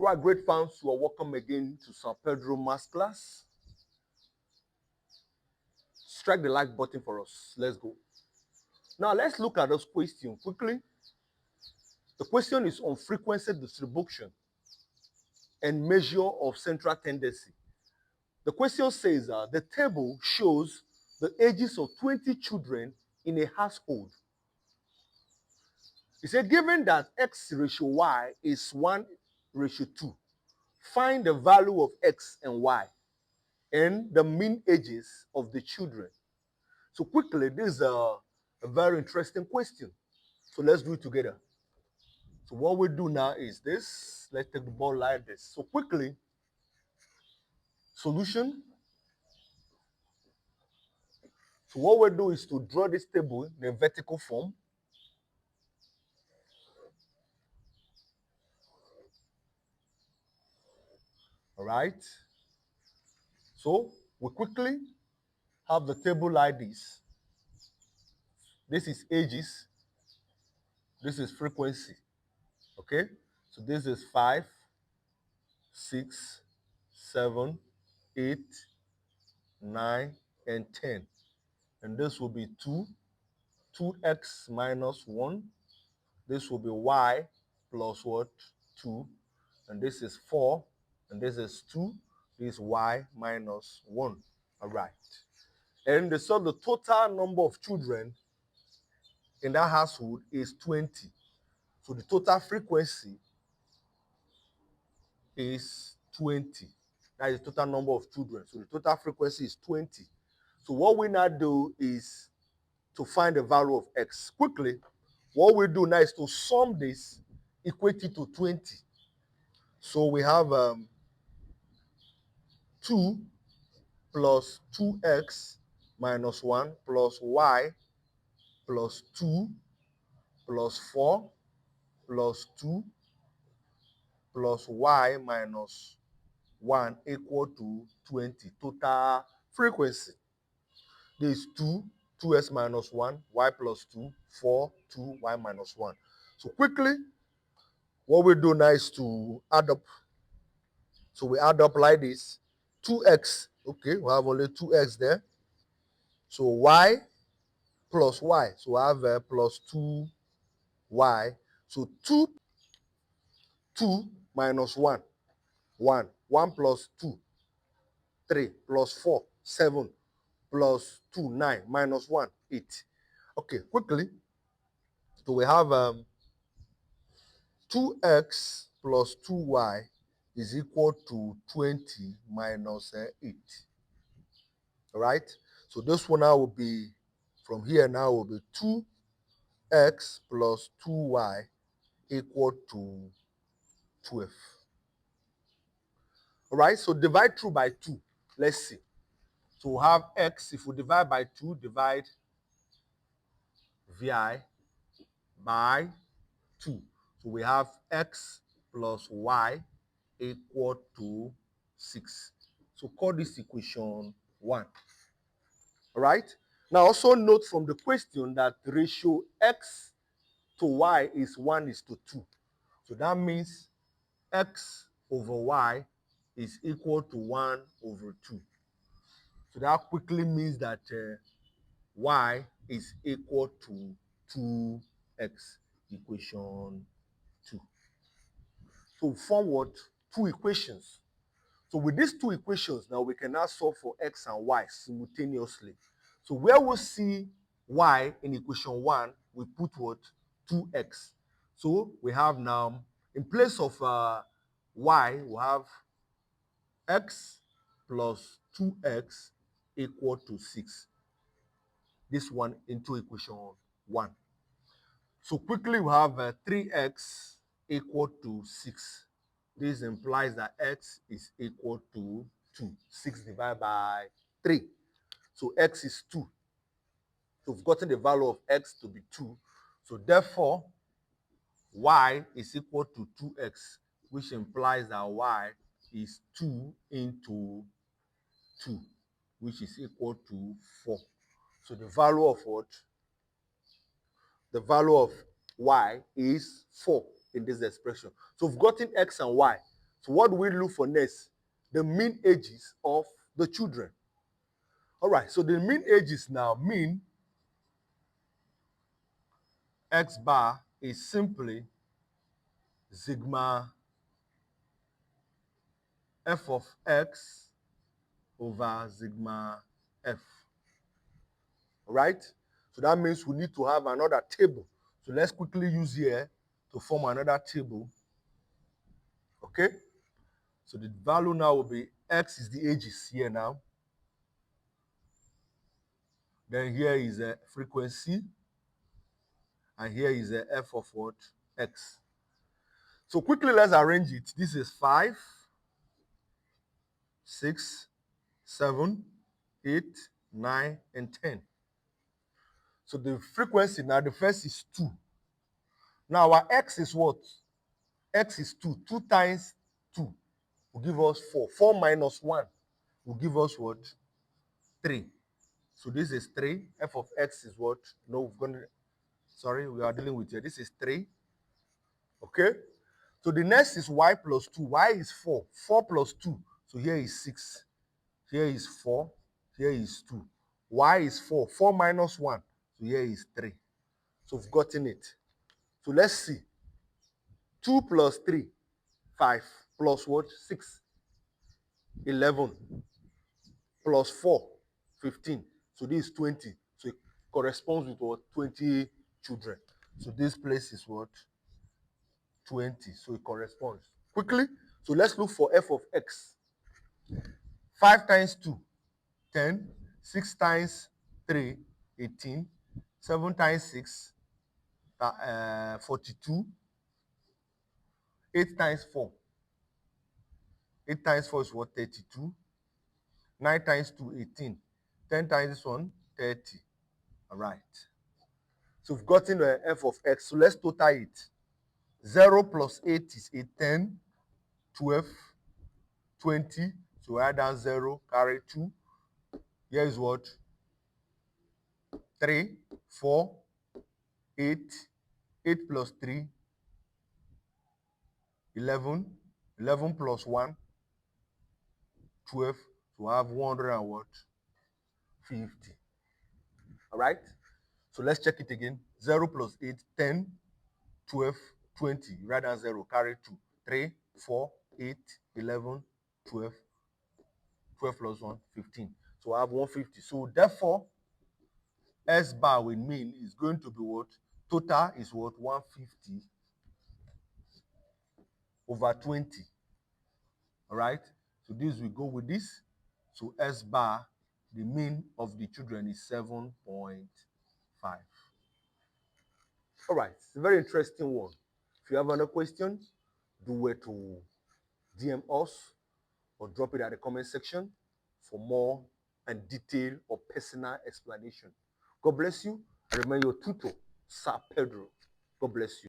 Right, great fans, you are welcome again to San Pedro Maths class. Strike the like button for us. Let's go. Now let's look at this question quickly. The question is on frequency distribution and measure of central tendency. The question says the table shows the ages of 20 children in a household. It said given that x ratio y is 1:2, find the value of x and y and the mean ages of the children. So quickly, this is a very interesting question. So let's do it together. So what we do now is this. Let's take the ball like this. So quickly, solution. So what we do is to draw this table in a vertical form. All right. So we quickly have the table like this. This is ages. This is frequency. Okay. So this is 5, 6, 7, 8, 9, and 10. And this will be 2x minus 1. This will be y plus what? 2. And this is 4. And this is 2. This is y minus 1. All right. And so the total number of children in that household is 20. So the total frequency is 20. That is the total number of children. So the total frequency is 20. So what we now do is to find the value of x. Quickly, what we do now is to sum this, equate it to 20. So we have 2 plus 2x minus 1 plus y plus 2 plus 4 plus 2 plus y minus 1 equal to 20. Total frequency. This is 2x minus 1, y plus 2, 4, 2, y minus 1. So quickly, what we do now is to add up. So we add up like this. 2x, okay, we have only 2x there. So y plus y, so I have plus 2y. So 2 minus 1, 1. 1 plus 2, 3 plus 4, 7 plus 2, 9 minus 1, 8. Okay, quickly. So we have 2x plus 2y is equal to 20 minus 8. All right? So this one now will be, from here now will be 2x plus 2y equal to 12. All right? So divide through by 2. Let's see. So we have x. If we divide by 2, divide vi by 2. So we have x plus y equal to 6. So call this equation 1. All right? Now also note from the question that ratio x to y is 1:2. So that means x over y is equal to 1/2. So that quickly means that y is equal to 2x, equation 2. So form what? 2 equations. So with these 2 equations, now we can now solve for x and y simultaneously. So where we see y in equation 1, we put what? 2x. So we have now, in place of y, we have x plus 2x equal to 6. This one into equation 1. So quickly we have 3x equal to 6. This implies that x is equal to 2. 6 divided by 3. So x is 2. So we've gotten the value of x to be 2. So therefore, y is equal to 2x, which implies that y is 2 into 2, which is equal to 4. So the value of what? The value of y is 4 in this expression. So we've gotten x and y. So what do we look for next? The mean ages of the children. All right, so the mean ages now mean x bar is simply sigma f of x over sigma f. All right? So that means we need to have another table. So let's quickly use here to form another table. Okay? So the value now will be x is the ages here now. Then here is a frequency. And here is a f of what? X. So quickly let's arrange it. This is 5, 6, 7, 8, 9, and 10. So the frequency now, the first is 2. Now our x is what? X is 2. 2 times 2 will give us 4. 4 minus 1 will give us what? 3. So this is 3. F of x is what? No, we're going to, sorry, we are dealing with here. This is 3. Okay? So the next is y plus 2. Y is 4. 4 plus 2. So here is 6. Here is 4. Here is 2. Y is 4. 4 minus 1. So here is 3. So we've gotten it. So let's see. 2 plus 3, 5. Plus what? 6. 11. Plus 4, 15. So this is 20. So it corresponds with what? 20 children. So this place is what? 20. So it corresponds. Quickly. So let's look for f of x. 5 times 2, 10. 6 times 3, 18. 7 times 6, 42. 8 times 4. 8 times 4 is what? 32. 9 times 2, 18. 10 times this one, 30. All right. So we've gotten the f of x. So let's total it. 0 plus 8 is 8, 10, 12, 20. So we add down 0, carry 2. Here is what? 3, 4, 8. 8 plus 3, 11. 11 plus 1, 12. So I have 100 and what? 50. All right? So let's check it again. 0 plus 8, 10, 12, 20. Write down 0, carry 2. 3, 4, 8, 11, 12. 12 plus 1, 15. So I have 150. So therefore, S bar with mean is going to be what? Total is what? 150 over 20. All right? So this will go with this. So S bar, the mean of the children is 7.5. All right, it's a very interesting one. If you have another question, do it to DM us or drop it at the comment section for more and detailed or personal explanation. God bless you. I remain your tutor, Sir Pedro. God bless you.